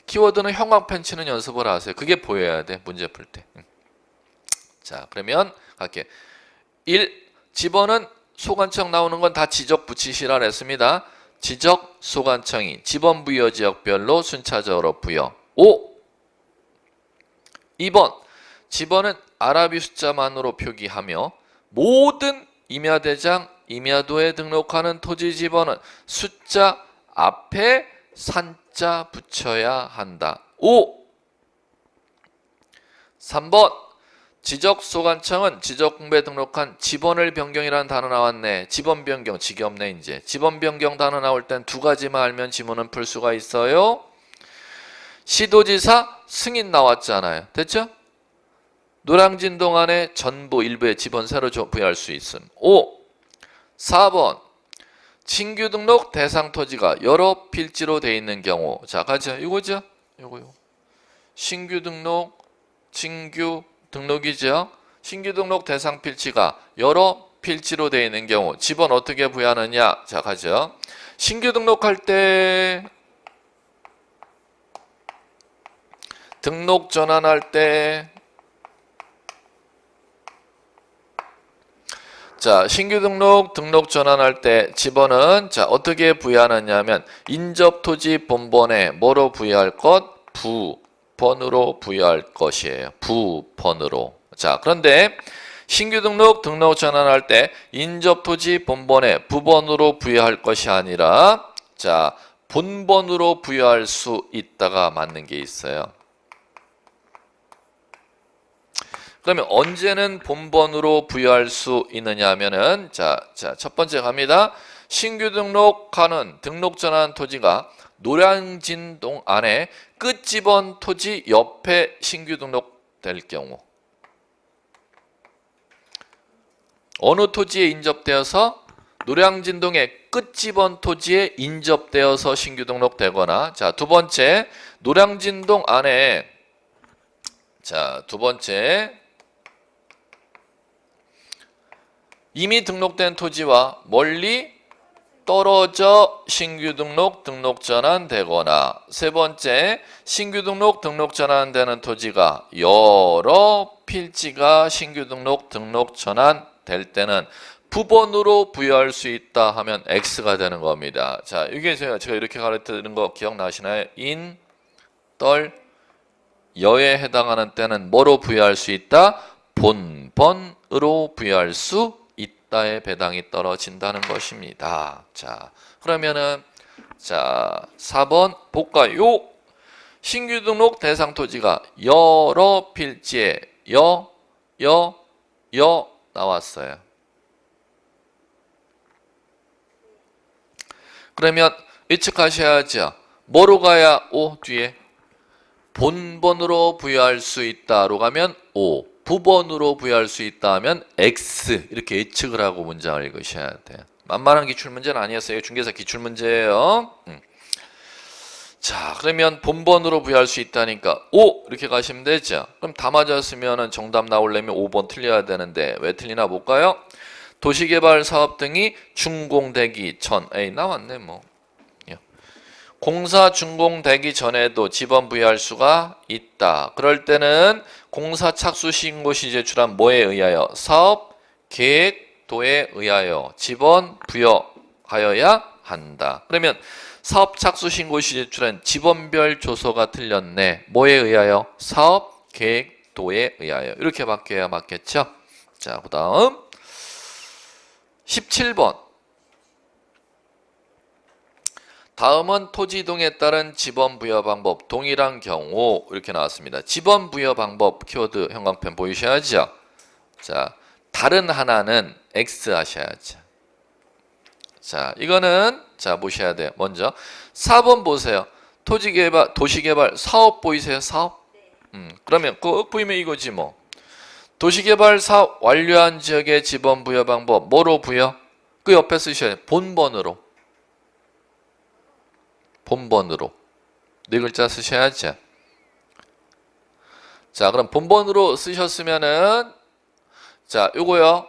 키워드는 형광펜 치는 연습을 하세요. 그게 보여야 돼. 문제 풀 때. 자, 그러면 갈게. 1. 지번은 소관청 나오는 건 다 지적 붙이시라 했습니다. 지적 소관청이 지번 부여 지역별로 순차적으로 부여. 5. 2번 지번은 아라비 숫자만으로 표기하며 모든 임야대장, 임야도에 등록하는 토지 지번은 숫자 앞에 산자 붙여야 한다. 5. 3번 지적소관청은 지적공부에 등록한 지번을 변경이라는 단어 나왔네. 지번 변경 지겹네 이제. 지번 변경 단어 나올 땐 두 가지만 알면 지문은 풀 수가 있어요. 시도지사 승인 나왔잖아요. 됐죠? 노량진동 안에 전부 일부의 지번 새로 부여할 수 있음. 5. 4번 신규 등록 대상 토지가 여러 필지로 돼 있는 경우. 자, 가죠. 이거죠? 요거. 신규 등록이죠. 신규 등록 대상 필지가 여러 필지로 되어 있는 경우 지번 어떻게 부여하느냐. 자, 가죠. 신규 등록할 때, 등록 전환할 때, 자, 신규 등록 전환할 때 지번은 자, 어떻게 부여하느냐 하면 인접 토지 본번에 뭐로 부여할 것? 부번으로 부여할 것이에요. 부번으로. 자, 그런데 신규 등록 전환할 때 인접 토지 본번에 부번으로 부여할 것이 아니라 자, 본번으로 부여할 수 있다가 맞는 게 있어요. 그러면 언제는 본번으로 부여할 수 있느냐 하면은 첫 번째 갑니다. 신규 등록하는 등록 전환 토지가 노량진동 안에 끝집원 토지 옆에 신규 등록될 경우 어느 토지에 인접되어서 노량진동의 끝집원 토지에 인접되어서 신규 등록되거나 자, 두 번째 노량진동 안에 두 번째 이미 등록된 토지와 멀리 떨어져 신규 등록 전환되거나 세 번째 신규 등록 전환되는 토지가 여러 필지가 신규 등록 전환될 때는 부번으로 부여할 수 있다 하면 X가 되는 겁니다. 자, 이게 제가 이렇게 가르치는 거 기억나시나요? 인, 떨, 여에 해당하는 때는 뭐로 부여할 수 있다? 본번으로 부여할 수 있다의 배당이 떨어진다는 것입니다. 자, 그러면은 4번 볼까요? 신규 등록 대상 토지가 여러 필지에 여 나왔어요. 그러면 예측하셔야죠. 뭐로 가야 O 뒤에? 본번으로 부여할 수 있다로 가면 O, 부번으로 부여할 수 있다 하면 X 이렇게 예측을 하고 문장을 읽으셔야 돼요. 만만한 기출문제는 아니었어요. 중개사 기출문제예요. 자, 그러면 본번으로 부여할 수 있다니까 O 이렇게 가시면 되죠. 그럼 다 맞았으면 정답 나오려면 5번 틀려야 되는데 왜 틀리나 볼까요? 도시개발 사업 등이 준공되기 전 에이 나왔네 뭐. 공사 준공되기 전에도 지번 부여할 수가 있다. 그럴 때는 공사 착수 신고 시 제출한 뭐에 의하여? 사업 계획도에 의하여 지번 부여하여야 한다. 그러면 사업 착수 신고 시 제출한 지번별 조서가 틀렸네. 뭐에 의하여? 사업 계획도에 의하여. 이렇게 바뀌어야 맞겠죠? 자, 그 다음 17번. 다음은 토지 이동에 따른 지번 부여 방법 동일한 경우 이렇게 나왔습니다. 지번 부여 방법 키워드 형광펜 보이셔야죠. 자, 다른 하나는 X 하셔야죠. 자, 이거는 보셔야 돼요. 먼저 4번 보세요. 토지개발, 도시개발 사업 보이세요? 사업? 그러면 그거 보이면 이거지 뭐. 도시개발 사업 완료한 지역의 지번 부여 방법 뭐로 부여? 그 옆에 쓰셔야 돼요. 본번으로. 본번으로. 네 글자 쓰셔야죠. 자, 그럼 본번으로 쓰셨으면은 요거요.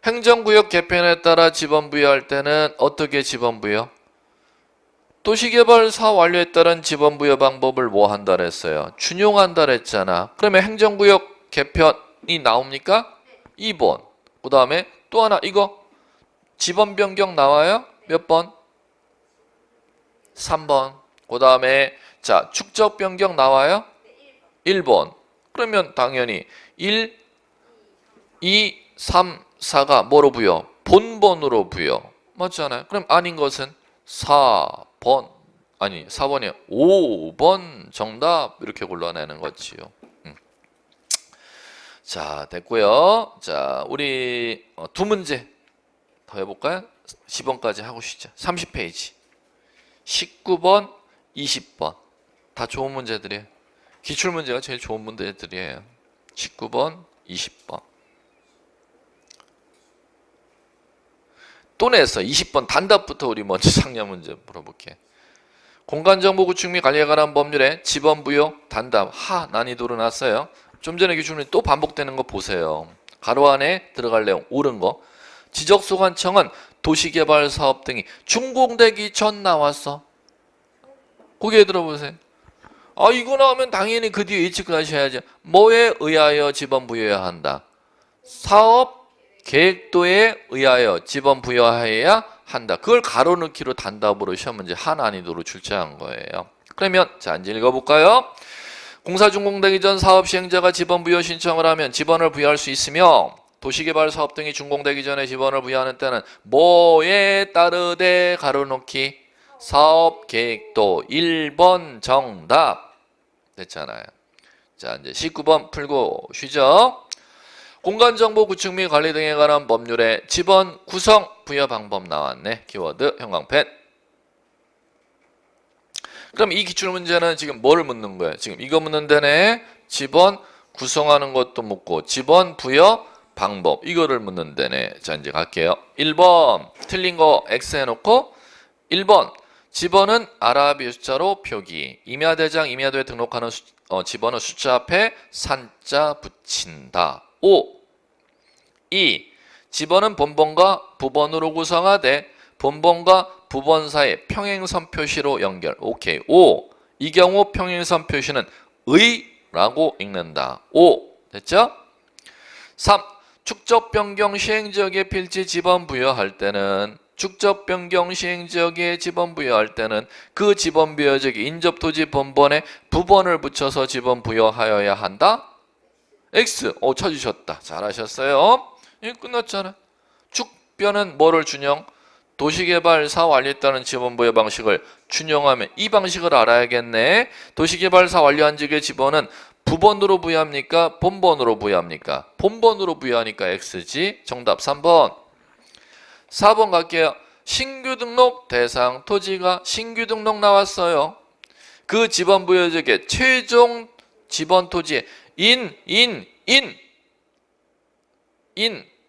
행정구역 개편에 따라 지번 부여할 때는 어떻게 지번 부여? 도시개발 사업 완료에 따른 지번 부여 방법을 뭐 한다 그랬어요? 준용한다 그랬잖아. 그러면 행정구역 개편이 나옵니까? 2번. 그 다음에 또 하나 이거 지번 변경 나와요? 몇 번? 3번. 그 다음에 축적 변경 나와요? 1번. 그러면 당연히 1, 2, 3, 4가 뭐로 부여? 본번으로 부여. 맞잖아요. 그럼 아닌 것은 4번. 아니 4번이 5번 정답 이렇게 골라내는 거지요. 자, 됐고요. 자, 우리 두 문제 더 해볼까요? 10번까지 하고 시죠. 30페이지. 19번, 20번 다 좋은 문제들이에요. 기출문제가 제일 좋은 문제들이에요. 19번, 20번 또 냈어. 20번 단답부터 우리 먼저 상량 문제 물어볼게. 공간정보 구축 및 관리에 관한 법률에 지번 부여 단답 하 난이도로 놨어요. 좀 전에 기출문제 또 반복되는 거 보세요. 가로 안에 들어갈 내용 옳은 거. 지적소관청은 도시개발 사업 등이 준공되기 전 나왔어. 고개 들어보세요. 아, 이거 나오면 당연히 그 뒤에 예측하셔야죠. 뭐에 의하여 지번 부여해야 한다? 사업 계획도에 의하여 지번 부여해야 한다. 그걸 가로 넣기로 단답으로 시험 문제 하 난이도로 출제한 거예요. 그러면 이제 읽어볼까요? 공사 준공되기 전 사업 시행자가 지번 부여 신청을 하면 지번을 부여할 수 있으며 도시개발 사업 등이 준공되기 전에 지번을 부여하는 때는 뭐에 따르되 가로놓기 사업계획도 1번 정답 됐잖아요. 자, 이제 19번 풀고 쉬죠. 공간정보 구축 및 관리 등에 관한 법률의 지번 구성 부여 방법 나왔네. 키워드 형광펜. 그럼 이 기출문제는 지금 뭐를 묻는 거예요? 지금 이거 묻는 데네. 지번 구성하는 것도 묻고 지번 부여 방법 이거를 묻는 데네. 자 이제 갈게요. 1번 틀린 거 X 해놓고 1번 지번은 아라비 숫자로 표기. 임야대장 임야도에 등록하는 지번은 숫자 앞에 산자 붙인다. 5. 2. 지번은 본번과 부번으로 구성하되 본번과 부번 사이 평행선 표시로 연결. 오케이. 5. 이 경우 평행선 표시는 의라고 읽는다. 5. 됐죠? 3. 축적 변경 시행지역에 필지 지번 부여할 때는 축적 변경 시행지역에 지번 부여할 때는 그 지번 부여 지역에 인접 토지 본번에 부번을 붙여서 지번 부여하여야 한다. X. 찾으셨다. 잘하셨어요. 예, 끝났잖아. 축변은 뭐를 준용? 도시개발사 완료했다는 지번부여 방식을 준용하면 이 방식을 알아야겠네. 도시개발사 완료한 지역의 지번은 부번으로 부여합니까? 본번으로 부여합니까? 본번으로 부여하니까 X지. 정답 3번. 4번 갈게요. 신규 등록 대상 토지가 신규 등록 나왔어요. 그 지번 부여 지역의 최종 지번 토지에 인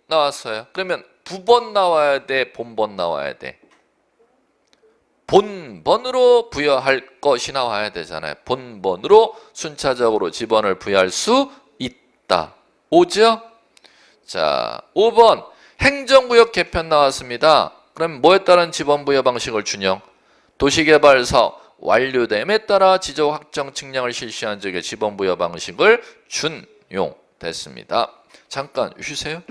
나왔어요. 그러면 부번 나와야 돼, 본번 나와야 돼? 본번으로 부여할 것이 나와야 되잖아요. 본번으로 순차적으로 지번을 부여할 수 있다. 오죠? 자, 5번 행정구역 개편 나왔습니다. 그럼 뭐에 따른 지번 부여 방식을 준용? 도시개발 사업 완료됨에 따라 지적 확정 측량을 실시한 적의 지번 부여 방식을 준용됐습니다. 잠깐 쉬세요.